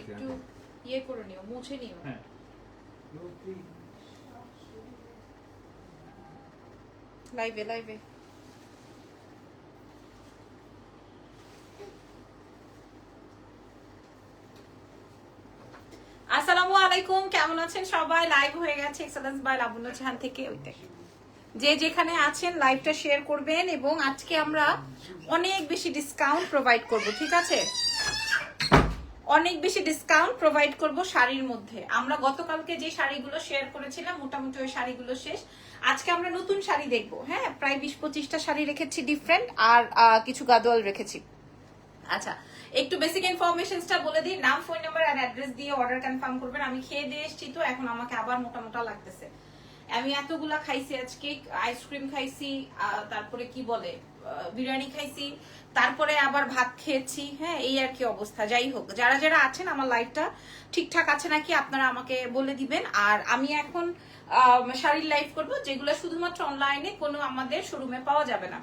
একটু ইয়ে করে নিও, মুছে নিও। হ্যাঁ লাইভে লাইভে আসসালামু আলাইকুম, কেমন আছেন সবাই? লাইভ হয়ে গেছে এক্সেলেন্স বাই লাবণ্য জাহান থেকে। ওই দেখেন, যে যেখানে আছেন লাইভটা শেয়ার করবেন। এবং আজকে আমরা অনেক বেশি ডিসকাউন্ট প্রোভাইড করব, ঠিক আছে? অনেক বেশি ডিসকাউন্ট প্রোভাইড করব শাড়ির মধ্যে। আমরা গতকালকে যে শাড়িগুলো শেয়ার করেছিলাম মোটামুটি ওই শাড়িগুলো শেষ। আজকে আমরা নতুন শাড়ি দেখবো। হ্যাঁ, প্রায় 20-25টা শাড়ি রেখেছি ডিফারেন্ট, আর কিছু গাদোয়াল রেখেছি। আচ্ছা, একটু বেসিক ইনফরমেশনসটা বলে দিই। নাম, ফোন নাম্বার আর অ্যাড্রেস দিয়ে অর্ডার কনফার্ম করবেন। আমি খেয়ে দিয়ে এসেছি, তো এখন আমাকে আবার মোটা মোটা লাগতেছে। আমি এতগুলা খাইছি আজকে, আইসক্রিম খাইছি, তারপরে কি বলে বিরিয়ানি খাইছি, তারপরে আবার ভাত খেয়েছি। হ্যাঁ, এই আর কি অবস্থা। যাই হোক, যারা যারা আছেন আমার লাইভটা ঠিকঠাক আছে নাকি আপনারা আমাকে বলে দিবেন। আর আমি এখন শাড়ির লাইভ করব, যেগুলো শুধুমাত্র অনলাইনে, কোনো আমাদের শোরুমে পাওয়া যাবে না।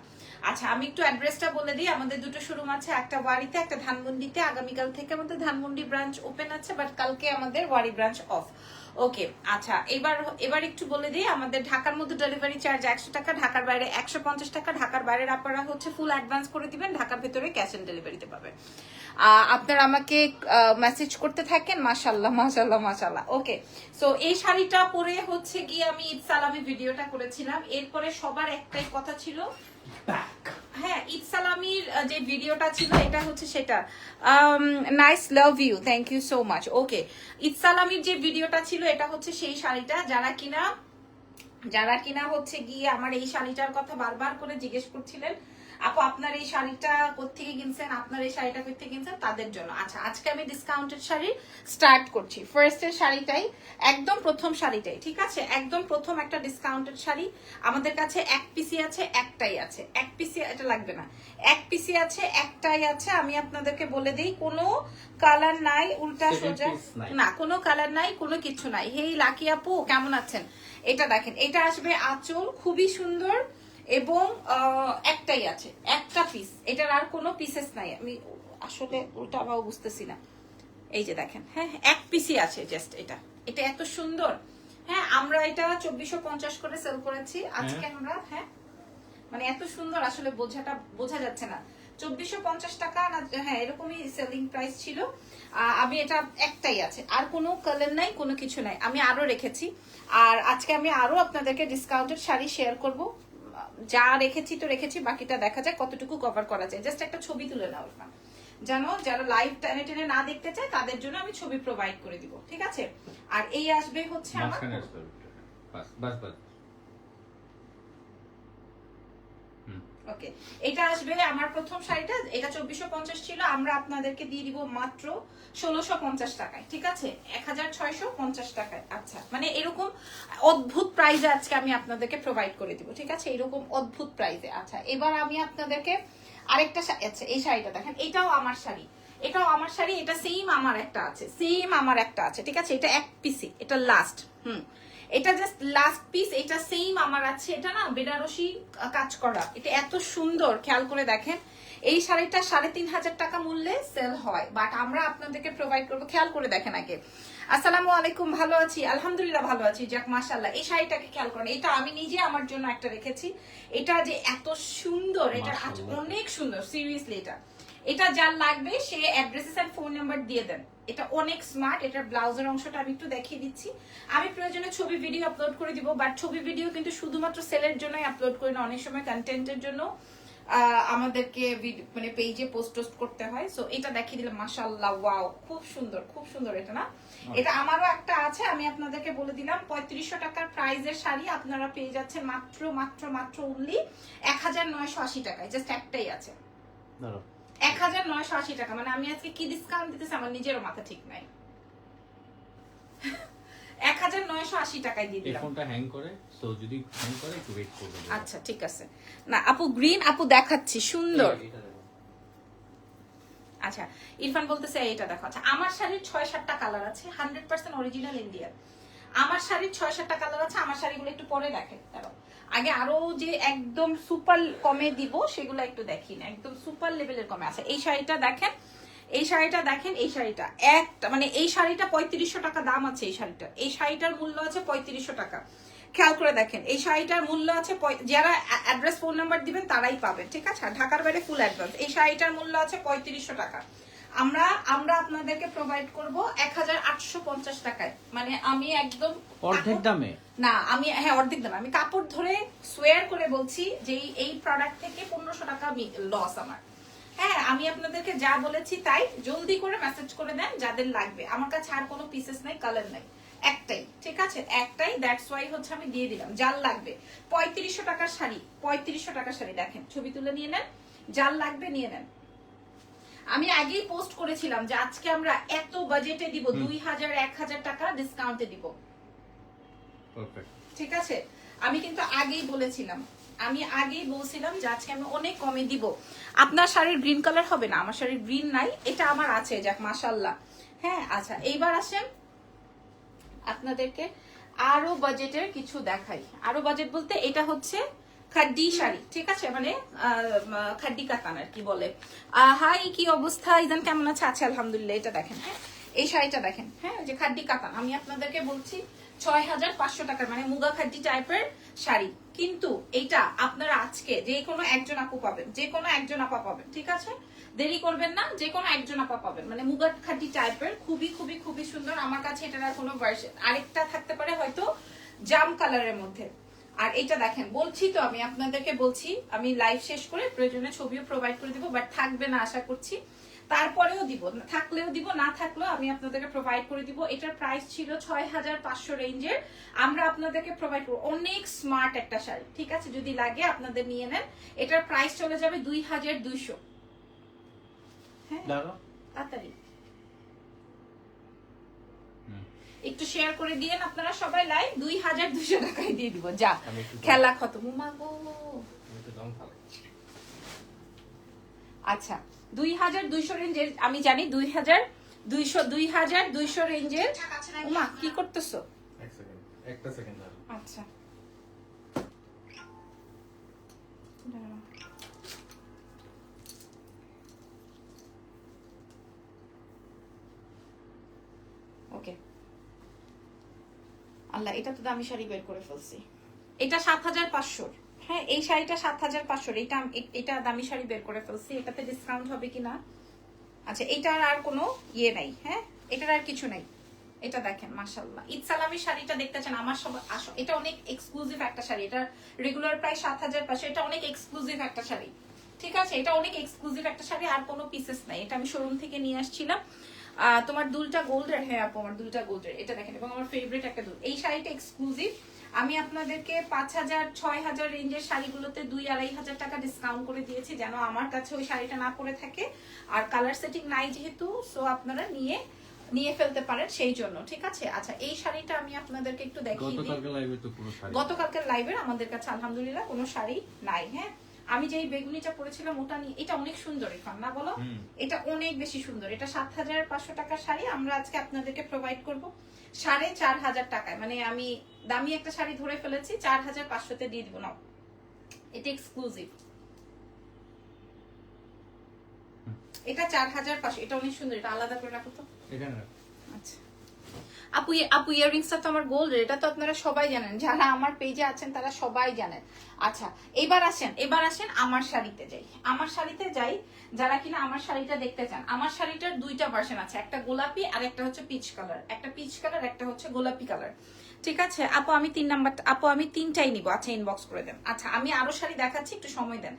আচ্ছা, আমি একটু অ্যাড্রেসটা বলে দিই। আমাদের দুটো শোরুম আছে, একটা ওয়ারিতে, একটা ধানমন্ডিতে। আগামীকাল থেকে আমাদের ধানমন্ডি ব্রাঞ্চ ওপেন আছে, বাট কালকে আমাদের ওয়ারি ব্রাঞ্চ অফ। ওকে, আচ্ছা, এবার একটু বলে দিই। আমাদের ঢাকার মধ্যে ডেলিভারি চার্জ 100 টাকা, ঢাকার বাইরে 150 টাকা। ঢাকার বাইরের আপনারা হচ্ছে ফুল অ্যাডভান্স করে দিবেন, ঢাকার ভেতরে ক্যাশ অন ডেলিভারিতে পাবে। আপনারা আমাকে মেসেজ করতে থাকেন। মাশাআল্লাহ মাশাআল্লাহ মাশাআল্লাহ। ওকে, সো এই শাড়িটা পরে হচ্ছে গিয়ে আমি ঈদ সালামি ভিডিওটা করেছিলাম। এরপরে সবার একটাই কথা ছিল, হ্যাঁ, ঈদ সালামির যে ভিডিওটা ছিল এটা হচ্ছে সেটা। Nice, love you, thank you so much. Okay, Eid সালামির যে ভিডিওটা ছিল এটা হচ্ছে সেই শাড়িটা। যারা কিনা হচ্ছে গিয়ে আমার এই শাড়িটার কথা বারবার করে জিজ্ঞেস করছিলেন, আপু আপনার এই শাড়িটা কোত্থেকে কিনছেন, আপনার এই শাড়িটা কোত্থেকে কিনছেন, তাদের জন্য। আচ্ছা, আজকে আমি ডিসকাউন্টেড শাড়ি স্টার্ট করছি। ফার্স্টের শাড়িটাই, একদম প্রথম শাড়িটাই, ঠিক আছে? একদম প্রথম একটা ডিসকাউন্টেড শাড়ি। আমাদের কাছে এক পিসি আছে, একটাই আছে। এক পিসি, এটা লাগবে না। এক পিসি আছে, একটাই আছে। আমি আপনাদেরকে বলে দিই, কোনো কালার নাই, উল্টা সোজা না, কোনো কালার নাই, কোনো কিছু নাই। হেই লাকি আপু, কেমন আছেন? এটা দেখেন, এটা আসবে আঁচল, খুবই সুন্দর, এবং একটাই আছে, একটা পিস। এটার আর কোনো পিসেস নাই। আমি আসলে ওটা আবার বুঝতেছি না। এই যে দেখেন, হ্যাঁ, এক পিসই আছে জাস্ট। এটা এত সুন্দর। হ্যাঁ, আমরা এটা 2450 করে সেল করেছি আজকে আমরা। হ্যাঁ, মানে এত সুন্দর, আসলে বোঝা যাচ্ছে না। 2450 টাকা না, হ্যাঁ, এরকমই সেলিং প্রাইস ছিল। আমি এটা একটাই আছে, আর কোনো কালার নাই, কোনো কিছু নাই। আমি আরো রেখেছি, আর আজকে আমি আরো আপনাদেরকে ডিসকাউন্টেড শাড়ি শেয়ার করব। যা রেখেছি তো রেখেছি, বাকিটা দেখা যায় কতটুকু কভার করা যায়। জাস্ট একটা ছবি তুলে নাও না, জানো, যারা লাইভ টেনে টেনে না দেখতে চায় তাদের জন্য আমি ছবি প্রোভাইড করে দিব, ঠিক আছে? আর এই আসবে হচ্ছে আমার, ওকে, এটা আসবে আমার প্রথম শাড়িটা। এটা 2450 ছিল, আমরা আপনাদেরকে দিয়ে দিব মাত্র 1650 টাকায়, ঠিক আছে? 1650 টাকায়। আচ্ছা, মানে এরকম অদ্ভুত প্রাইসে আজকে আমি আপনাদেরকে প্রোভাইড করে দিব, ঠিক আছে? এরকম অদ্ভুত প্রাইসে। আচ্ছা, এবার আমি আপনাদেরকে আরেকটা, আচ্ছা, এই শাড়িটা দেখেন, এটাও আমার শাড়ি, এটাও আমার শাড়ি। এটা সেম আমার একটা আছে, সেম আমার একটা আছে, ঠিক আছে? এটা এক পিসি, এটা লাস্ট। এটা জাস্ট লাস্ট পিস, এটা সেম আমার আছে। এটা না বেনারসি কাজ করা, এটা এত সুন্দর, খেয়াল করে দেখেন। এই শাড়িটা 3500 টাকা মূল্যে সেল হয়, বাট আমরা আপনাদেরকে প্রোভাইড করবো। খেয়াল করে দেখেন আগে। আসসালামু আলাইকুম, ভালো আছি, আলহামদুলিল্লাহ ভালো আছি, যাক মাশাআল্লাহ। এই শাড়িটাকে খেয়াল করেন, এটা আমি নিজে আমার জন্য একটা রেখেছি। এটা যে এত সুন্দর, এটা অনেক সুন্দর, সিরিয়াসলি। এটা যার লাগবে সে অ্যাড্রেস আর ফোন নাম্বার দিয়ে দেন। এটা অনেক স্মার্ট। এটার ব্লাউজের অংশটা আমি একটু দেখিয়ে দিচ্ছি। আমি প্রয়োজনে ছবি ভিডিও আপলোড করে দিব, বাট ছবি ভিডিও কিন্তু শুধুমাত্র সেলের জন্যই আপলোড করি না, অনেক সময় কন্টেন্টের জন্য আমাদেরকে মানে পেজে পোস্ট করতে হয়। সো এটা দেখিয়ে দিলাম, মাশাআল্লাহ, ওয়াও, খুব সুন্দর, খুব সুন্দর। এটা না, এটা আমারও একটা আছে, আমি আপনাদেরকে বলে দিলাম। 3500 টাকার প্রাইজের শাড়ি আপনারা পেয়ে যাচ্ছেন মাত্র মাত্র মাত্র অনলি 1980 টাকায়। জাস্ট একটাই আছে, 1980 টাকা। মানে আমি আজকে কি ডিসকাউন্ট দিতেছি আমার নিজেরও মাথা ঠিক নাই। 1980 টাকায় দিয়ে দিলাম। ফোনটা হ্যাং করে, সো যদি হ্যাং করে একটু ওয়েট করবেন। আচ্ছা, ঠিক আছে। না আপু, গ্রিন আপু দেখাচ্ছি, সুন্দর। আচ্ছা, ইরফান বলতেছে এটা দেখো। আচ্ছা, আমার শাড়ির 6-7টা কালার আছে, 100% অরিজিনাল ইন্ডিয়ান। আমার শাড়ির 6-7টা কালার আছে। আমার শাড়িগুলো একটু পরে দেখেন, দাঁড়াও। আগে আরো যে একদম সুপার কমে দিব সেগুলো একটু দেখি না, একদম সুপার লেভেলের কমে আছে। এই শাড়িটা দেখেন, এই শাড়িটা দেখেন, এই শাড়িটা একটা মানে এই শাড়িটা 3500 টাকা দাম আছে। এই শাড়িটা, এই শাড়িটার মূল্য আছে 3500 টাকা। খেয়াল করে দেখেন, এই শাড়িটার মূল্য আছে, যারা অ্যাড্রেস ফোন নাম্বার দিবেন তারাই পাবেন, ঠিক আছে? ঢাকার বাইরে ফুল অ্যাডভান্স। এই শাড়িটার মূল্য আছে 3500 টাকা। আমরা আপনাদেরকে প্রোভাইড করব 1850 টাকায়। মানে আমি একদম অর্ধেক দামে না, আমি হ্যাঁ অর্ধেক দামে, আমি কাপড় ধরে সোয়ার করে বলছি যে এই প্রোডাক্ট থেকে 1500 টাকা লস আমার। হ্যাঁ, আমি আপনাদেরকে যা বলেছি তাই। জলদি করে মেসেজ করে দেন যাদের লাগবে। আমার কাছে আর কোনো পিসেস নাই, কালার নাই, একটাই, ঠিক আছে? একটাই, দ্যাটস ওয়াই হচ্ছে আমি দিয়ে দিলাম। যার লাগবে 3500 টাকার শাড়ি, 3500 টাকার শাড়ি দেখেন, ছবি তুলে নিয়ে নেন, যার লাগবে নিয়ে নেন। আমি আগেই পোস্ট করেছিলাম যে আজকে আমরা এত বাজেটে দিব, 2000 1000 টাকা ডিসকাউন্টে দিব, ঠিক আছে? আমি কিন্তু আগেই বলেছিলাম, আমি আগেই বলছিলাম যে আজকে আমি অনেক কমে দিব। আপনার শাড়ির গ্রিন কালার হবে না, আমার শাড়ির গ্রিন নাই, এটা আমার আছে, যাক মাশাআল্লাহ। হ্যাঁ, আচ্ছা এইবার আসেন আপনাদেরকে আরো বাজেটের কিছু দেখাই। আরো বাজেট বলতে এটা হচ্ছে খাড্ডি শাড়ি, ঠিক আছে? মানে খাড্ডি কাতান আর কি বলে। হাই, কি অবস্থা ইদান, কেমন আছে? আছে আলহামদুলিল্লাহ। এটা দেখেন, হ্যাঁ এই শাড়িটা দেখেন, হ্যাঁ যে খাড্ডি কাতান, আমি আপনাদেরকে বলছি 6500 টাকার, মানে মুগা খাড্ডি টাইপের শাড়ি। কিন্তু এটা আপনারা আজকে যে কোনো একজন আপু পাবেন, যে কোনো একজন আপা পাবেন, ঠিক আছে? দেরি করবেন না, যে কোনো একজন আপা পাবেন। মানে মুগা খাড্ডি টাইপের, খুবই খুবই খুবই সুন্দর। আমার কাছে এটার আর কোনো ভার্সন, আরেকটা থাকতে পারে হয়তো জাম কালারের মধ্যে। আর এটা দেখেন, বলছি তো, আমি আপনাদেরকে বলছি, আমি লাইভ শেষ করে প্রয়োজনে ছবিও প্রোভাইড করে দিব, বাট থাকবে না আশা করছি, তারপরেও দিব, থাকলেও দিব, না থাকলেও আমি আপনাদেরকে প্রোভাইড করে দিব। এটার প্রাইস ছিল 6500 রেঞ্জের, আমরা আপনাদেরকে প্রোভাইড করব। অনেক স্মার্ট একটা শাড়ি, ঠিক আছে? যদি লাগে আপনাদের নিয়ে নেন। এটার প্রাইস চলে যাবে 2200। হ্যাঁ তাড়াতাড়ি একটু শেয়ার করে দিয়েন আপনারা সবাই লাইভ। 2200 টাকায় দিয়ে দিব, যা খেলা খতম। মাগো আচ্ছা, 2200 রেঞ্জের, আমি জানি 2200 রেঞ্জের। উমা কি করতেছো? একটা সেকেন্ড। আচ্ছা ওকে। আল্লাহ, এটা তো দামি শাড়ি বের করে ফেলছি। এটা 7500। হ্যাঁ, এই শাড়িটা 7500। এটা দামি শাড়ি বের করে ফেলছি। এটাতে ডিসকাউন্ট হবে কিনা? আচ্ছা, এটার আর কোনো ইয়ে নাই। হ্যাঁ, এটার আর কিছু নাই। এটা দেখেন মাশাআল্লাহ, ঈদ সালামি শাড়িটা দেখতে চান আমার সব আসো। এটা অনেক এক্সক্লুসিভ একটা শাড়ি, এটা রেগুলার প্রাইস 7500। এটা অনেক এক্সক্লুসিভ একটা শাড়ি, ঠিক আছে? এটা অনেক এক্সক্লুসিভ একটা শাড়ি, আর কোনো পিসেস নাই। এটা আমি শোরুম থেকে নিয়ে আসছিলাম। তোমার দুলটা গোল্ডের? হ্যাঁ আপু, আমার দুলটা গোল্ডের। এটা দেখেন, এবং আমার ফেভারিট একটা দুল। এই শাড়িটা এক্সক্লুসিভ। আমি আপনাদেরকে 5000 6000 রেঞ্জের শাড়িগুলোতে 2-2500 টাকা ডিসকাউন্ট করে দিয়েছি, যেন আমার কাছে ওই শাড়িটা না পরে থাকে। আর কালার সেটিং নাই যেহেতু, সো আপনারা নিয়ে ফেলতে পারেন সেই জন্য, ঠিক আছে? আচ্ছা, এই শাড়িটা আমি আপনাদেরকে একটু দেখিয়ে দিই। গতকালকের লাইভে আমাদের কাছে আলহামদুলিল্লাহ কোনো শাড়ি নাই। হ্যাঁ, আমি যেই বেগুনিটা পরেছিলাম ওটা নিয়ে, এটা অনেক সুন্দর, ইরফান না বলো? এটা অনেক বেশি সুন্দর। এটা 7500 টাকার শাড়ি, আমরা আজকে আপনাদেরকে প্রোভাইড করব 4500 টাকায়। মানে আমি দামি একটা শাড়ি ধরে ফেলেছি, 4500-তে দিয়ে দিব না। এটা এক্সক্লুসিভ, এটা 4500। এটা অনেক সুন্দর, এটা আলাদা করে রাখো তো এখানে। আচ্ছা আপু, ইয়াররিংসটা তো আমার গোল্ড, এটা তো আপনারা সবাই জানেন, যারা আমার পেজে আছেন তারা সবাই জানেন। আচ্ছা, এবার আসেন আমার শাড়িতে যাই। আমার শাড়িতে যাই, যারা কিনা আমার শাড়িটা দেখতে চান। আমার শাড়িটার দুইটা ভার্সন আছে, একটা গোলাপি আর একটা হচ্ছে পিচ কালার। একটা পিচ কালার, একটা হচ্ছে গোলাপি কালার, ঠিক আছে? আপু আমি 3 নাম্বারটা, আপু আমি 3টাই নিব। আচ্ছা, ইনবক্স করে দেন। আচ্ছা, আমি আরো শাড়ি দেখাচ্ছি, একটু সময় দেন।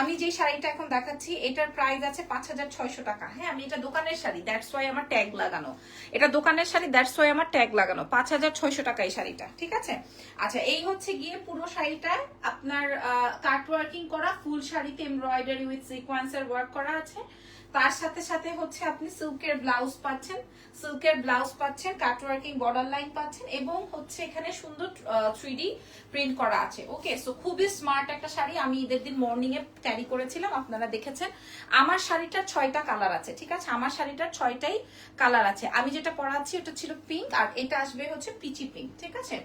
আমি যে শাড়িটা এখন দেখাচ্ছি এটার প্রাইস আছে 5600 টাকা। হ্যাঁ, আমি এটা দোকানের শাড়ি, দ্যাটস ওয়াই আমার ট্যাগ লাগানো। এটা দোকানের শাড়ি, দ্যাটস ওয়াই আমার ট্যাগ লাগানো। 5600 টাকা এই শাড়িটা, ঠিক আছে? আচ্ছা, এই হচ্ছে গিয়ে পুরো শাড়িটা আপনার কাট ওয়ার্কিং করা, ফুল শাড়িতে এমব্রয়ডারি উইথ সিকোয়েন্সের ওয়ার্ক করা আছে। তার সাথে সাথে হচ্ছে আপনি সিল্কের ব্লাউজ পাচ্ছেন, কাট ওয়ার্কিং বর্ডার লাইন পাচ্ছেন, এবং হচ্ছে এখানে সুন্দর 3D প্রিন্ট করা আছে। ওকে, সো খুবই স্মার্ট একটা শাড়ি। আমি ঈদের দিন মর্নিং এ ক্যারি করেছিলাম, আপনারা দেখেছেন। আমার শাড়িটার 6টা কালার আছে, ঠিক আছে? আমার শাড়িটার 6টাই কালার আছে। আমি যেটা পরাচ্ছি ওটা ছিল পিঙ্ক, আর এটা আসবে হচ্ছে পিচি পিঙ্ক, ঠিক আছে?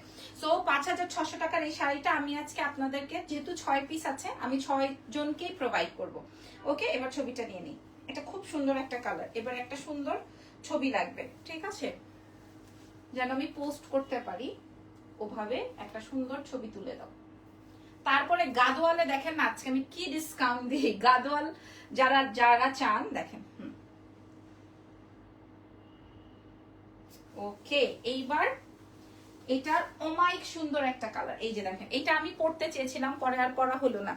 সো 5600 টাকার এই শাড়িটা আমি আজকে আপনাদেরকে, যেহেতু 6 পিস আছে, আমি 6 জনকেই প্রোভাইড করব। ওকে, এবার ছবিটা নিয়ে নিই। এটা খুব সুন্দর একটা কালার। এবার একটা সুন্দর ছবি লাগবে, ঠিক আছে, যেন আমি পোস্ট করতে পারি ওভাবে একটা সুন্দর ছবি তুলে দাও। তারপরে গাদোয়ালে দেখেন না আজকে আমি কি ডিসকাউন্ট দিই, গাদোয়াল যারা যারা চান দেখেন। ওকে, এইবার এটার অমাইক সুন্দর একটা কালার, এই যে দেখেন, এটা আমি পড়তে চেয়েছিলাম, পরে আর পরা হলো না।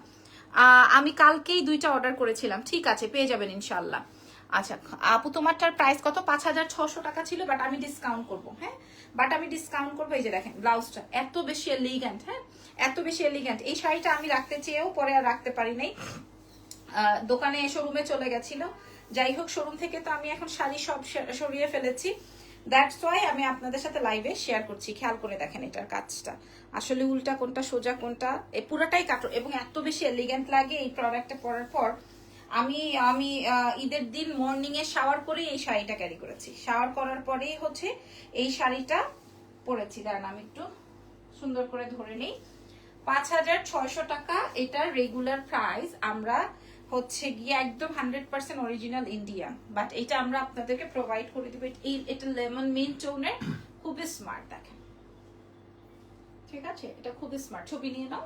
আমি কালকেই 2টা অর্ডার করেছিলাম, ঠিক আছে পেয়ে যাবেন ইনশাল্লাহ। আচ্ছা আপু তোমারটার প্রাইস কত? 5600 টাকা ছিল, বাট আমি ডিসকাউন্ট করব। হ্যাঁ, বাট আমি ডিসকাউন্ট করবো। এই যে দেখেন ব্লাউজটা এত বেশি এলিগেন্ট, হ্যাঁ এত বেশি এলিগেন্ট। এই শাড়িটা আমি রাখতে চেয়েও পরে আর রাখতে পারি নাই, দোকানে শোরুমে চলে গেছিল। যাই হোক, শোরুম থেকে তো আমি এখন শাড়ি সব সরিয়ে ফেলেছি, দ্যাটস ওয়াই আমি আপনাদের সাথে লাইভে শেয়ার করছি। খেয়াল করে দেখেন এটার কাজটা, আসলে উল্টা কোনটা সোজা কোনটা, এই পুরাটাই কাটো এবং এত বেশি এলিগেন্ট লাগে এই প্রোডাক্টটা পরার পর। আমি আমি ঈদের দিন মর্নিং এ শাওয়ার করে এই শাড়িটা ক্যারি করেছি, শাওয়ার করার পরেই হচ্ছে এই শাড়িটা পরেছি। দাঁড়ান আমি একটু সুন্দর করে ধরে নিই। 5600 টাকা এটার রেগুলার প্রাইস। আমরা হচ্ছে গিয়ে একদম 100% অরিজিনাল ইন্ডিয়ান, বাট এটা আমরা আপনাদেরকে প্রোভাইড করে দিব। এটা লেমন মিন্ট টোনের, খুবই স্মার্ট দেখেন, ঠিক আছে, এটা খুবই স্মার্ট। ছবি নিয়ে নাও।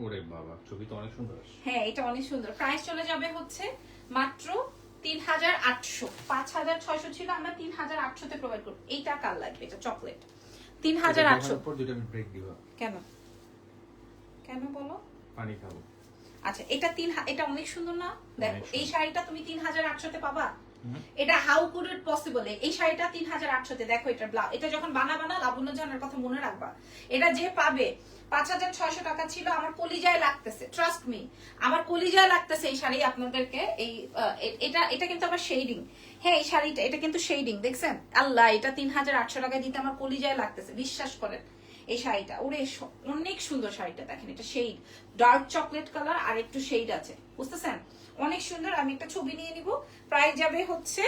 ওরে বাবা, ছবি তো অনেক সুন্দর। হ্যাঁ এটা অনেক সুন্দর। প্রাইস চলে যাবে হচ্ছে মাত্র 3800। 5600 ছিল, আমরা 3800 তে প্রোভাইড করব। এইটা কার লাগবে? এটা চকলেট। 3800 পর দুটো আমি ব্রেক দিব। কেন কেন বলো? পানি খাবো। আচ্ছা এটা এটা অনেক সুন্দর না? দেখো এই শাড়িটা তুমি 3800 তে পাবা। হুম। এটা হাউ কুড ইট পসিবল? এই শাড়িটা 3800 তে। দেখো এটা ব্লাউজ, এটা যখন বানাবা না লাবণ্য জানার কথা মনে রাখবা, এটা যে পাবে 5600 টাকা ছিল। আমার কলিজায় লাগতেছে, ট্রাস্ট মি, আমার কলিজায় লাগতেছে এই শাড়ি আপনাদেরকে। এই এটা এটা কিন্তু আবার শেডিং। হ্যাঁ এই শাড়িটা এটা কিন্তু শেডিং, দেখছেন? আল্লাহ, এটা 3800 টাকা দিতে আমার কলিজায় লাগতেছে, বিশ্বাস করেন। এই শাড়িটা ওরে অনেক সুন্দর শাড়িটা দেখেন, এটা শেড ডার্ক চকলেট কালার আর একটু শেড আছে, বুঝতেছেন? অনেক সুন্দর। আমি একটা ছবি নিয়ে নিব। প্রাইস যাবে হচ্ছে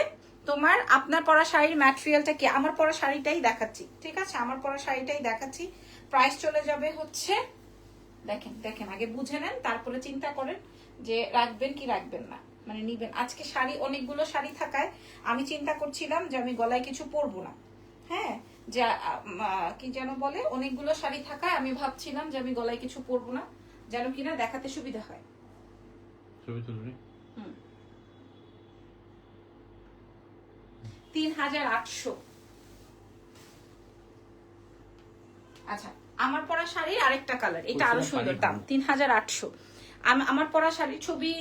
তোমার, আপনার পরা শাড়ির ম্যাটেরিয়ালটা কি? আমার পরা শাড়িটাই দেখাচ্ছি, ঠিক আছে, আমার পরা শাড়িটাই দেখাচ্ছি। প্রাইস চলে যাবে হচ্ছে, দেখেন দেখেন আগে বুঝে নেন, তারপরে চিন্তা করেন যে রাখবেন কি রাখবেন না, মানে নিবেন। আজকে শাড়ি অনেকগুলো শাড়ি থাকায় আমি চিন্তা করছিলাম যে আমি গলায় কিছু পরবো না। হ্যাঁ, যা কি যেন বলে, অনেকগুলো শাড়ি থাকায় আমি ভাবছিলাম যে আমি গলায় কিছু পরবো না, যেন কিনা দেখাতে সুবিধা হয়। ছবি তুলবি? 3800। আচ্ছা আমার পরা শাড়ির আরেকটা কালার, এটা আরো সুন্দর, দাম 3800। আমার পরা শাড়ির ছবি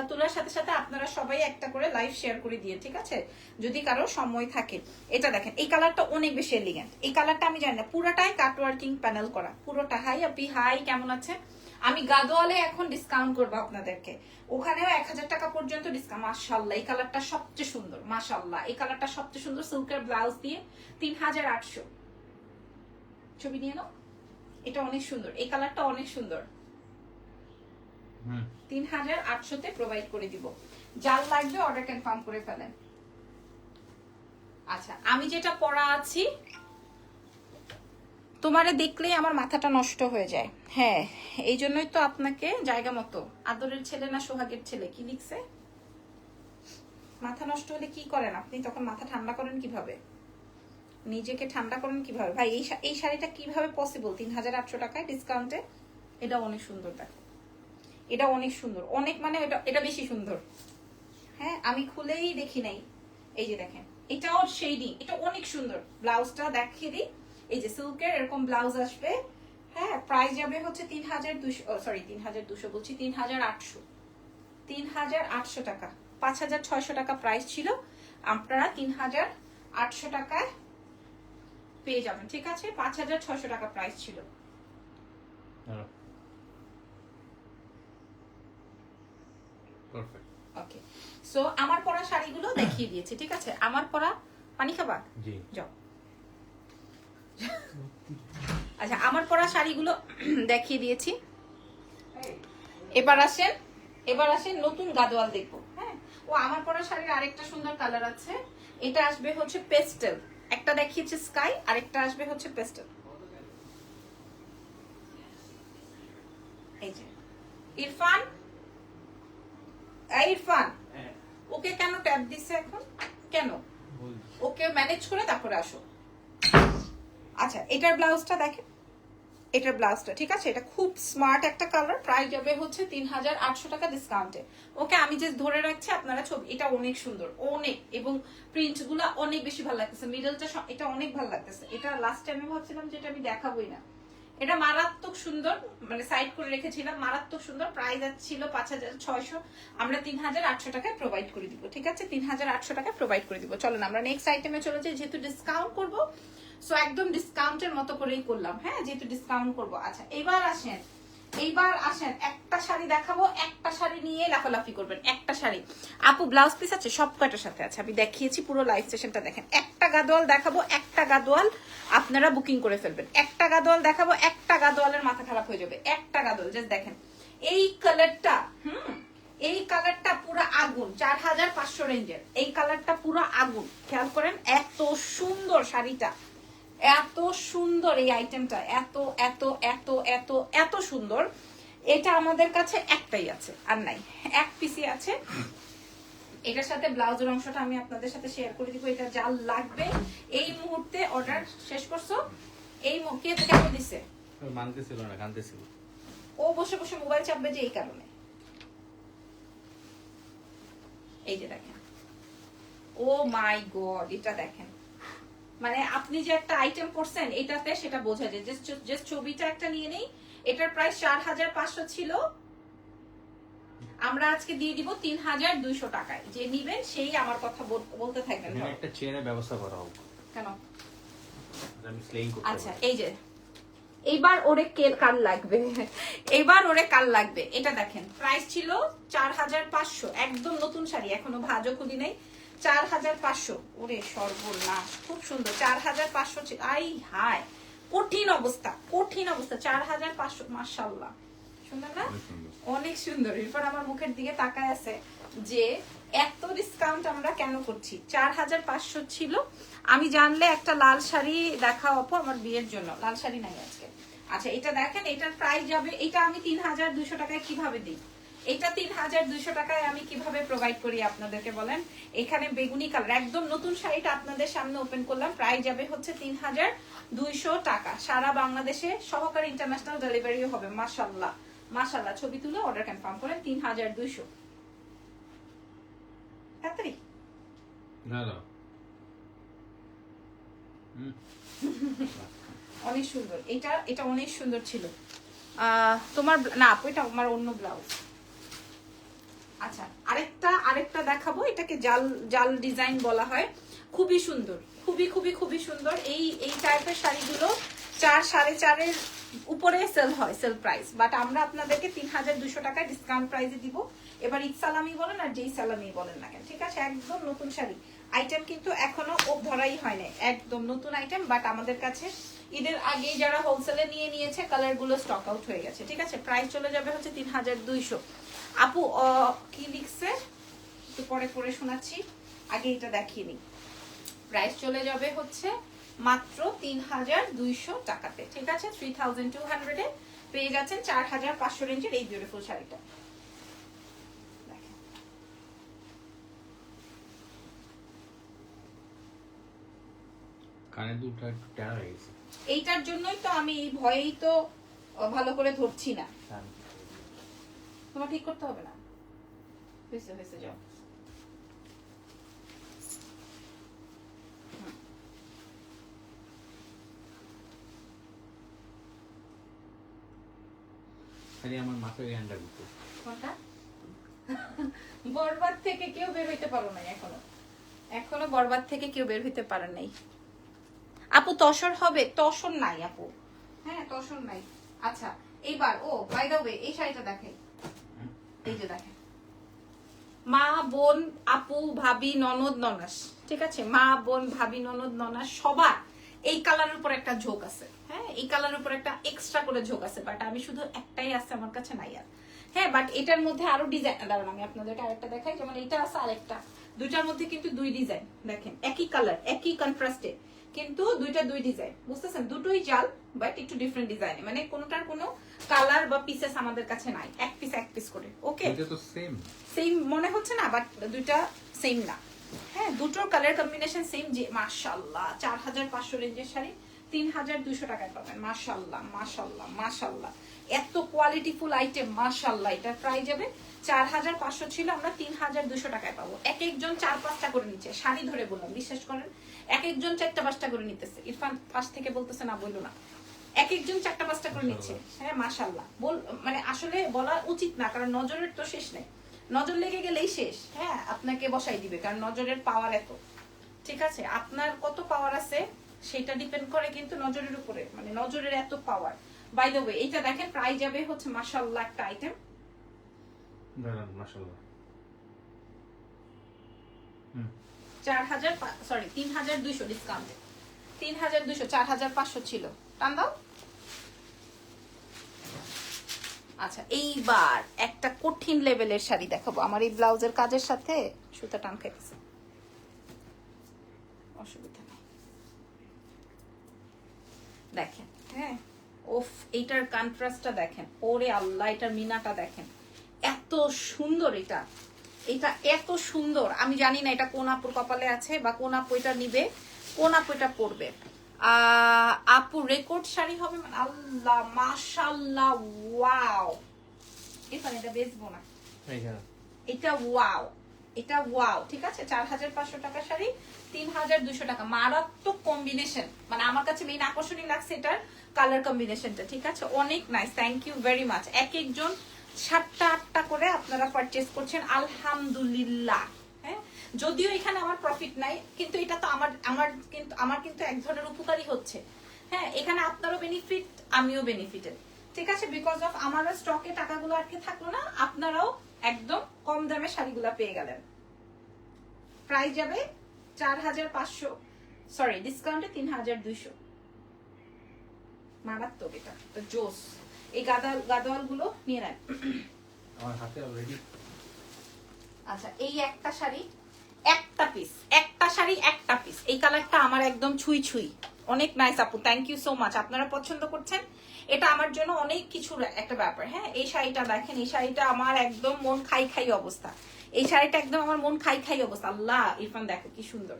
তোলার সাথে সাথে আপনারা সবাই একটা করে লাইভ শেয়ার করে দিয়ে, ঠিক আছে, যদি কারো সময় থাকে। এটা দেখেন, এই কালারটা অনেক বেশি এলিগেন্ট। এই কালারটা আমি জানি না, পুরোটাই কাটওয়ার্কিং প্যানেল করা, পুরোটা। হাই আপি, হাই, কেমন আছে? আমি গাদোয়ালে এখন ডিসকাউন্ট করবো আপনাদেরকে, ওখানেও 1000 টাকা পর্যন্ত ডিসকাউন্ট। মাশাআল্লাহ, এই কালারটা সবচেয়ে সুন্দর, মাশাআল্লাহ এই কালারটা সবচেয়ে সুন্দর, সিল্কের ব্লাউজ দিয়ে 3800। ছবি নিয়ে নাও, এটা অনেক সুন্দর, এই কালারটা অনেক সুন্দর। 3800 তে প্রোভাইড করে দিব। যার লাগবে অর্ডার কনফার্ম করে ফেলেন। আচ্ছা আমি যেটা পরা আছি, তোমারে দেখলেই আমার মাথাটা নষ্ট হয়ে যায়। হ্যাঁ এই জন্যই তো আপনাকে জায়গা মতো, আদরের ছেলে না সোহাগের ছেলে, কি লিখছে? মাথা নষ্ট হলে কি করেন আপনি? তখন মাথা ঠান্ডা করেন কিভাবে? নিজেকে ঠান্ডা করেন কিভাবে? ভাই এই শাড়িটা কিভাবে পসিবল 3800 টাকায় ডিসকাউন্টে? এটা অনেক সুন্দর, দেখো এটা অনেক সুন্দর, অনেক মানে এটা বেশি সুন্দর। হ্যাঁ আমি খুলেই দেখি নাই, এই যে দেখেন, এটাও শেডিং, এটা অনেক সুন্দর। ব্লাউজটা দেখিয়ে দিই, এই যে সিল্কের এরকম ব্লাউজ আসবে। হ্যাঁ প্রাইস যাবে হচ্ছে 3200 বলছি, 3800। 3800 টাকা, 5600 টাকা প্রাইস ছিল, আপনারা 3800 টাকায় পেয়ে যাবেন, ঠিক আছে? 5600 টাকা প্রাইস ছিল। পারফেক্ট। ওকে, সো আমার পরা শাড়িগুলো দেখিয়ে দিয়েছি, ঠিক আছে? আমার পরা, পানি খাবা? জি যাও। আচ্ছা আমার পরা শাড়িগুলো দেখিয়ে দিয়েছি। এবার আসেন নতুন গাদোয়াল দেখবো। হ্যাঁ, ও আমার পরা শাড়ির আরেকটা সুন্দর কালার আছে, এটা আসবে হচ্ছে পেস্টেল। একটা দেখিয়েছে স্কাই, আরেকটা আসবে হচ্ছে পেস্টেল। এই যে ইরফান, এই ইরফান, হ্যাঁ ওকে কেন ট্যাপ দিছে এখন? কেন? ওকে ম্যানেজ করে তারপরে আসো। আচ্ছা, এটার ব্লাউজটা দেখেন, এটার ব্লাউজটা ঠিক আছে, এটা খুব স্মার্ট একটা কালার। প্রাইস যাবে হচ্ছে 3800 টাকা ডিসকাউন্টে। ওকে, আমি যে ধরে রাখছি আপনারা ছবি, এটা অনেক সুন্দর, অনেক, এবং প্রিন্ট গুলা অনেক বেশি ভালো লাগতেছে। মিডলটা এটা অনেক ভালো লাগতেছে। এটা লাস্ট টাইমে ভাবছিলাম যে এটা আমি দেখাবোই না, এটা মারাত্মক সুন্দর, মানে সাইড করে রেখেছিলাম, মারাত্মক সুন্দর। প্রাইস ছিল 5600, আমরা 3800 টাকায় প্রোভাইড করে দিব। ঠিক আছে, 3800 টাকায় প্রোভাইড করে দিব। চলো না আমরা নেক্সট আইটেমে চলে যাই, যেহেতু ডিসকাউন্ট করব, সো একদম ডিসকাউন্টের মতো করেই করলাম। হ্যাঁ, যেহেতু ডিসকাউন্ট করব। আচ্ছা, এইবার আসেন একটা শাড়ি দেখাবো, একটা শাড়ি নিয়ে লাফালাফি করবেন। একটা শাড়ি আপু ব্লাউজ পিস আছে, সব কয়টার সাথে আছে আমি দেখিয়েছি, পুরো লাইভ সেশনটা দেখেন। একটা গাদোয়াল দেখাবো, একটা গাদোয়াল আপনারা বুকিং করে ফেলবেন। একটা গাদোয়াল দেখাবো, একটা গাদোয়ালের মাথা খারাপ হয়ে যাবে। একটা গাদোয়াল জাস্ট দেখেন, এই কালারটা, এই কালারটা পুরো আগুন, 4500 রেঞ্জের এই কালারটা পুরো আগুন। খেয়াল করেন, এত সুন্দর শাড়িটা, এত সুন্দর এই আইটেমটা, এত এত এত এত এত সুন্দর। এটা আমাদের কাছে একটাই আছে, আর নাই, এক পিসি আছে। এটার সাথে ব্লাউজের অংশটা আমি আপনাদের সাথে শেয়ার করে দিব। এটা যা লাগবে এই মুহূর্তে অর্ডার শেষ করছো। এই কে কেন দিছে? মানতেছিল না, কানতেছিল। ও বসে বসে মোবাইল চাপবে যে এই কারণে। এই যে দেখেন, ও মাই গড, এটা দেখেন, মানে আপনি যে একটা আইটেম করছেন এটাতে, সেটা বোঝা যায়। যে ছবিটা একটা নিয়ে নেই, এটার প্রাইস 4500 ছিল, আমরা আজকে দিয়ে দিব 3200 টাকায়। যে নিবেন সেই আমার কথা বলতে থাকবেন। একটা চেয়ারের ব্যবস্থা করা হোক। কেন? আমি স্লেইং করতে আচ্ছা, এই যে এইবার ওরে কাল লাগবে, এইবার ওরে কাল লাগবে। এটা দেখেন, প্রাইস ছিল 4500, একদম নতুন শাড়ি, এখনো ভাজও খুলি নাই। 4500, ওরে সর্বনাশ, খুব সুন্দর। 4500 ছিল, আই হায়, কঠিন অবস্থা, কঠিন অবস্থা। 4500, মাশাআল্লাহ, সুন্দর না? অনেক সুন্দর। এরপর আমার মুখের দিকে তাকায় আছে যে এত ডিসকাউন্ট আমরা কেন করছি। 4500 ছিল। আমি জানলে একটা লাল শাড়ি দেখাও আপু আমার বিয়ের জন্য, লাল শাড়ি নাই আজকে। আচ্ছা, এটা দেখেন, এটার প্রাইস যাবে, এটা আমি 3200 টাকায় কিভাবে দিই, এটা 3200 টাকায় আমি কিভাবে প্রোভাইড করি আপনাদেরকে বলেন। এখানে বেগুনি কালার, একদম নতুন শাড়িটা আপনাদের সামনে ওপেন করলাম। প্রাইস যাবে হচ্ছে 3200 টাকা, সারা বাংলাদেশে সহকারী ইন্টারন্যাশনাল ডেলিভারিও হবে। মাশাআল্লাহ, মাশাআল্লাহ, ছবি তুলে অর্ডার কনফার্ম করেন। 3200 তাড়াতাড়ি। না না, অনেক সুন্দর, এটা অনেক সুন্দর ছিল। তোমার না আপু, এটা আমার অন্য ব্লাউজ। আচ্ছা, আরেকটা দেখাবো, এটাকে জাল ডিজাইন বলা হয়। খুবই সুন্দর, খুবই খুবই খুবই সুন্দর। এই টাইপের শাড়িগুলো 4 4.5 উপরে সেল হয়, সেল প্রাইস, বাট আমরা আপনাদেরকে 3200 টাকায় ডিসকাউন্ট প্রাইসে দিব। এবার ঈদ সালামি বলেন আর যেই সালামি বলেন না কেন, ঠিক আছে, একদম নতুন শাড়ি। আইটেম কিন্তু এখনো ধরাই হয় না, একদম নতুন আইটেম, বাট আমাদের কাছে ঈদের আগে যারা হোলসেলে নিয়েছে কালার গুলো স্টক আউট হয়ে গেছে। ঠিক আছে, প্রাইস চলে যাবে হচ্ছে 3200। আপু কি লিখছে একটু পরে পরে শোনাচ্ছি, আগে এটা দেখিয়ে নি। প্রাইস চলে যাবে হচ্ছে মাত্র 3200 টাকাতে। ঠিক আছে, 3200 এ পেয়ে যাচ্ছেন 4500 রেঞ্জের এই বিউটিফুল শাড়িটা। কানের দুলটা একটু টেরা হয়ে গেছে। এইটার জন্যই তো আমি এই ভয়েই তো ভালো করে ধরছি না। তোমার ঠিক করতে হবে না, হয়েছে যাও। খালি আমার মাথায় জ্ঞানটা দিতে। কোনটা? বরবাদ থেকে কেউ বের হইতে পারো নাই এখনো বরবাদ থেকে কেউ বের হইতে পারে নাই। আপু তসর হবে? তসর নাই আপু, হ্যাঁ তসর নাই। আচ্ছা, এইবার বাই দ্য ওয়ে এই শাড়িটা দেখেন, এই যে দেখেন, মা বোন আপু ভাবি ননদ ননাস, ঠিক আছে, মা বোন ভাবি ননদ ননাস সবার এই কালারের উপর একটা ঝোঁক আছে। হ্যাঁ, এই কালারের উপর একটা এক্সট্রা করে ঝোঁক আছে, বাট আমি শুধু একটাই আছে আমার কাছে, নাই আর। হ্যাঁ, বাট এটার মধ্যে আরো ডিজাইন, দাঁড়ান আমি আপনাদেরকে আরেকটা দেখাই। যেমন এটা আছে আরেকটা, দুইটার মধ্যে কিন্তু দুই ডিজাইন দেখেন, একই কালার, একই কন্ট্রাস্টে, কিন্তু দুইটা দুই ডিজাইন, বুঝতেছেন? দুটোই জাল বাট একটু ডিফারেন্ট ডিজাইনে, মানে কোনোটার কোনো কালার বা পিসেস আমাদের কাছে নাই, এক পিস করে। ওকে, এটা তো সেম সেম মনে হচ্ছে না, বাট দুইটা সেম না। হ্যাঁ, দুটোর কালার কম্বিনেশন সেম। যে মাশাআল্লাহ 4500 রেঞ্জের শাড়ি 3200 টাকায় পাবেন। মাশাআল্লাহ মাশাআল্লাহ মাশাআল্লাহ, এত কোয়ালিটিফুল আইটেম। মাশাআল্লাহ, এটা প্রাইস যাবে 4500 ছিল, আমরা 3200 টাকায় পাবো। এক একজন 4-5টা করে নিচ্ছে, শাড়ি ধরে বললাম, বিশ্বাস করেন এক একজন 4টা-5টা করে নিতেছে। ইরফান পাশ থেকে বলতেছে না বললো না, এক একজন 4টা-5টা করে নিচ্ছে। হ্যাঁ মাশাআল্লাহ, মানে আসলে বলা উচিত না, কারণ নজরের তো শেষ নেই, নজর লেগে গেলেই শেষ। হ্যাঁ, আপনাকে বসাই দিবে, কারণ নজরের পাওয়ার এত। ঠিক আছে, আপনার কত পাওয়ার আছে সেটা ডিপেন্ড করে কিন্তু নজরের উপরে, মানে নজরের এত পাওয়ার। বাই দ্য ওয়ে, এইটা দেখেন প্রাইস যাবে হচ্ছে মাশাআল্লাহ একটা আইটেম দাঁড়ান, মাশাআল্লাহ 3200 ডিসকাউন্টে 3200, 4500 ছিল। টান দাও। আচ্ছা, এইবার একটা কঠিন লেভেলের শাড়ি দেখাবো। আমার এই ব্লাউজের কাজের সাথে সুতা টান খাইতেছে, অসুবিধা নেই। দেখেন, হ্যাঁ, ওফ, এইটার কন্ট্রাস্টটা দেখেন, ওরে আল্লাহ, এটার মিনাটা দেখেন, এত সুন্দর। এটা এত সুন্দর। আমি জানি না এটা কোন আপুর কপালে আছে বা কোন আপু এটা নিবে, কোন আপু এটা পরবে। আপু রেকর্ড শাড়ি হবে, মানে আল্লাহ মাশাআল্লাহ, ওয়াও। এখানে এটা বেচবো না, এটা ওয়াও, এটা ওয়াও। ঠিক আছে, 4500 টাকা শাড়ি 3200 টাকা, মারাত্মক কম্বিনেশন। মানে আমার কাছে মেইন আকর্ষণীয় লাগছে এটার কালার কম্বিনেশনটা। ঠিক আছে, অনেক nice, thank you very much. এক একজন 7টা-8টা করে আপনারা পারচেজ করছেন, আলহামদুলিল্লাহ। হ্যাঁ, যদিও এখানে আমার প্রফিট নাই, কিন্তু এটা তো আমার কিন্তু এক ধরনের উপকারী হচ্ছে। হ্যাঁ, এখানে আপনারও বেনিফিট, আমিও বেনিফিটেড। ঠিক আছে, বিকজ অফ আমারও স্টকে টাকাগুলো আটকে থাকলো না, আপনারাও একদম কম দামে শাড়িগুলো পেয়ে গেলেন। প্রাইস যাবে 4500, সরি ডিসকাউন্টে 3200। মারাত্মক, এটা তো জোস। এই গাদোয়াল গুলো নিয়ে নেন আমার হাতে অলরেডি। আচ্ছা, এই একটা শাড়ি একটা পিস, একটা শাড়ি একটা পিস। এই কালারটা আমার একদম ছুঁই ছুঁই, অনেক নাইস আপু, থ্যাংক ইউ সো মাচ। আপনারা পছন্দ করছেন, এটা আমার জন্য অনেক কিছুর একটা ব্যাপার। হ্যাঁ, এই শাড়িটা দেখেন, এই শাড়িটা আমার একদম মন খাই খাই অবস্থা। এই শাড়িটা একদম আমার মন খাই খাই অবস্থা। আল্লাহ, ইরফান দেখো কি সুন্দর।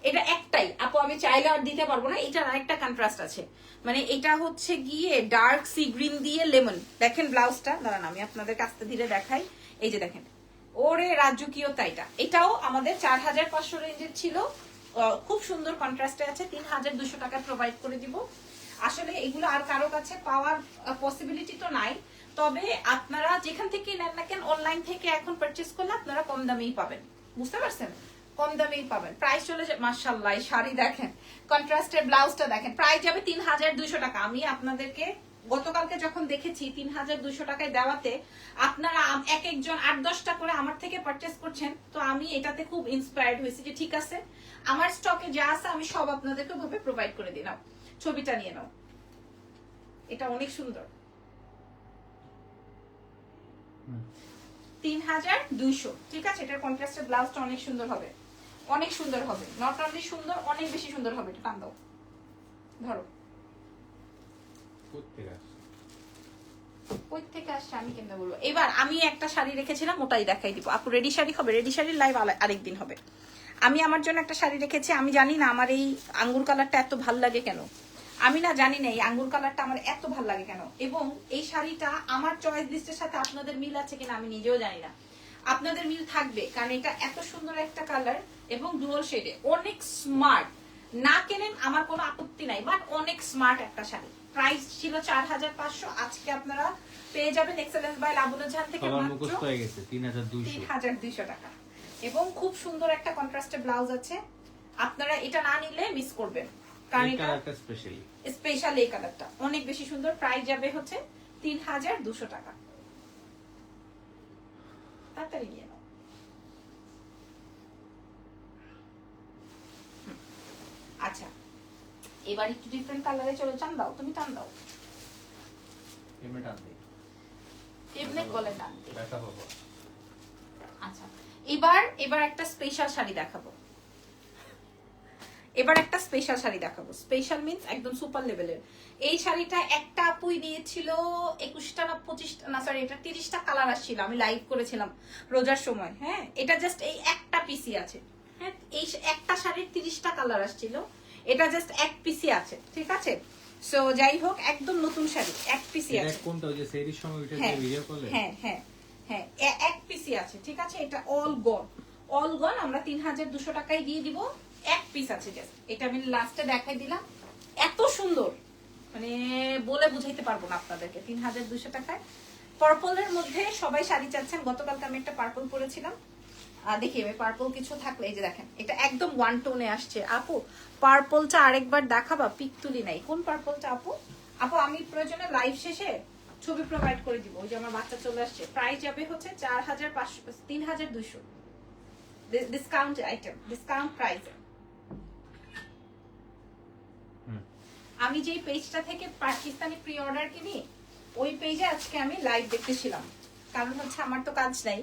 এটা একটাই আপু, আমি চাইলে আর দিতে পারবো না। এটার আরেকটা কন্ট্রাস্ট আছে, মানে এটা হচ্ছে গিয়ে ডার্ক সি গ্রিন দিয়ে লেমন। দেখেন ব্লাউজটা, দাঁড়ান আমি আপনাদের কাছে ধীরে দেখাই। এই যে দেখেন, ওরে রাজকীয়তা। এটাও আমাদের 4500 রেঞ্জের ছিল, খুব সুন্দর কন্ট্রাস্টে আছে, 3200 টাকা প্রোভাইড করে দিব। আসলে এগুলো আর কারো কাছে পাওয়ার পসিবিলিটি তো নাই, তবে আপনারা যেখান থেকে নেন না কেন, অনলাইন থেকে এখন পারচেজ করলে আপনারা কম দামেই পাবেন, বুঝতে পারছেন? কম দামেই পাবেন। প্রাইস চলে যায়, মাশাআল্লাহ এই শাড়ি দেখেন, কন্ট্রাস্টের ব্লাউজটা দেখেন, প্রাইস যাবে 3200 টাকা। আমি আপনাদেরকে গতকালকে যখন দেখেছি 3200 টাকায় দেওয়াতে, আপনারা এক একজন 8-10টা করে আমার থেকে পারচেজ করছেন, তো আমি এটাতে খুব ইন্সপায়ার্ড হয়েছি যে ঠিক আছে, আমার স্টকে যা আছে আমি সব আপনাদেরকে ভাবে প্রোভাইড করে দিলাম। ছবিটা নিয়ে নাও, এটা অনেক সুন্দর। 3200, ঠিক আছে। এটার কন্ট্রাস্টের ব্লাউজটা অনেক সুন্দর হবে, অনেক সুন্দর হবে। নট অনলি সুন্দর, অনেক বেশি সুন্দর হবে। এটা টান দাও, ধরো। কই থেকে আসছে আমি কেমনে বলবো। এবার আমি একটা শাড়ি রেখেছিলাম, ওটাই দেখাই দিব। আপু রেডি শাড়ি হবে, রেডি শাড়ির লাইভ আরেকদিন হবে। আমি আমার জন্য একটা শাড়ি রেখেছি, আমি জানি না আমার এই আঙ্গুর কালারটা এত ভাল লাগে কেন, আমি না জানি না এই আঙ্গুর কালারটা আমার এত ভাল লাগে কেন, এবং এই শাড়িটা আমার চয়েস লিস্টের সাথে আপনাদের মিল আছে কিনা আমি নিজেও জানি না। আপনাদের মিল থাকবে, কারণ এটা এত সুন্দর একটা কালার এবং ডুয়াল শেডে, অনেক স্মার্ট। না কেনেন আমার কোনো আপত্তি নাই, বাট অনেক স্মার্ট একটা শাড়ি। প্রাইস ছিল 4500, আজকে আপনারা পেয়ে যাবেন এক্সেলেন্স বাই লাবণী জাহান থেকে মাত্র 3200 টাকা। এবং খুব সুন্দর একটা কন্ট্রাস্টের ব্লাউজ আছে, আপনারা এটা না নিলে মিস করবেন, কারণ এটা স্পেশাল। এই কালারটা অনেক বেশি সুন্দর। প্রাইস যাবে হচ্ছে 3200 টাকা। তাড়াতাড়ি নিয়ে নাও। আচ্ছা, এবার একটু ডিফারেন্ট কালারে চলো। টান দাও, তুমি টান দাও, এমনি বলে টান। আচ্ছা, এবার একটা স্পেশাল শাড়ি দেখাবো। এবার একটা স্পেশাল শাড়ি দেখাবো। স্পেশাল মিন্স একদম সুপার লেভেলের। এই শাড়িটা একটা আপুই নিয়েছিল 21টা না 25টা না, সরি এটা 30টা কালার আসছিল, আমি লাইভ করেছিলাম রোজার সময়। হ্যাঁ, এটা জাস্ট এই একটা পিসি আছে। হ্যাঁ, এই একটা শাড়ির 30টা কালার আসছিল, এটা জাস্ট এক পিসি আছে, ঠিক আছে। সো যাই হোক, একদম নতুন শাড়ি, এক পিসি আছে। কোনটা ওই যে সেরির সময় ওইটা হ্যাঁ, ভিডিও করলে? হ্যাঁ হ্যাঁ হ্যাঁ, এক পিসি আছে, ঠিক আছে। এটা অল গন, অল গন। আমরা 3200 টাকায় দিয়ে দিব, এক পিস আছে জাস্ট। এটা আমি লাস্টে দেখাই দিলাম, এত সুন্দর, মানে বলে বুঝাইতে পারবো না আপনাদেরকে। 3200 টাকায় পার্পলের মধ্যে সবাই শাড়ি চাচ্ছেন। গতকালকে আমি একটা পার্পল পরেছিলাম, দেখি পার্পল কিছু থাকলে এই যে দেখেন, এটা একদম ওয়ান টোনে আসছে। আপু পার্পলটা আরেকবার দেখাবা, পিক তুলি নাই। কোন পার্পলটা আপু? আপু আমি প্রয়োজনে লাইভ শেষে ছবি প্রোভাইড করে দিব। ওই যে আমার বাচ্চা চলে আসছে। প্রাইস যাবে হচ্ছে 4500, 3200 ডিসকাউন্ট আইটেম, ডিসকাউন্ট প্রাইস। আমি যেই পেজটা থেকে পাকিস্তানি প্রি অর্ডার কিনি, ওই পেজে আজকে আমি লাইভ দেখতেছিলাম, কারণ হচ্ছে আমার তো কাজ নাই।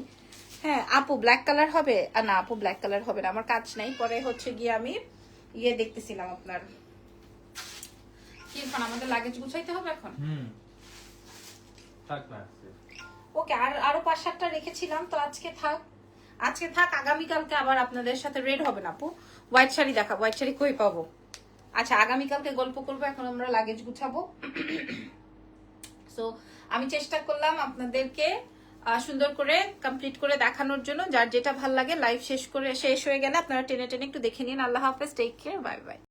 হ্যাঁ আপু ব্ল্যাক কালার হবে? না আপু ব্ল্যাক কালার হবে না, আমার কাজ নাই। পরে হচ্ছে গিয়ে আমি ইয়ে দেখতেছিলাম আপনার কি, আমাদের লাগেজ গুছাইতে হবে এখন। থাক না। ওকে, আর আরো 5-7টা রেখেছিলাম, তো আজকে থাক, আজকে থাক। আগামীকালকে আবার আপনাদের সাথে রেড হবে না আপু। হোয়াইট শাড়ি দেখাবো, হোয়াইট শাড়ি কই পাবো? আচ্ছা আগামীকালকে গল্প করবো, এখন আমরা লাগেজ গুছাবো। সো আমি চেষ্টা করলাম আপনাদেরকে সুন্দর করে কমপ্লিট করে দেখানোর জন্য। যার যেটা ভাল লাগে, লাইভ শেষ হয়ে গেলে আপনারা টেনে টেনে একটু দেখে নিন। আল্লাহ হাফেজ, টেক কেয়ার, বাই বাই।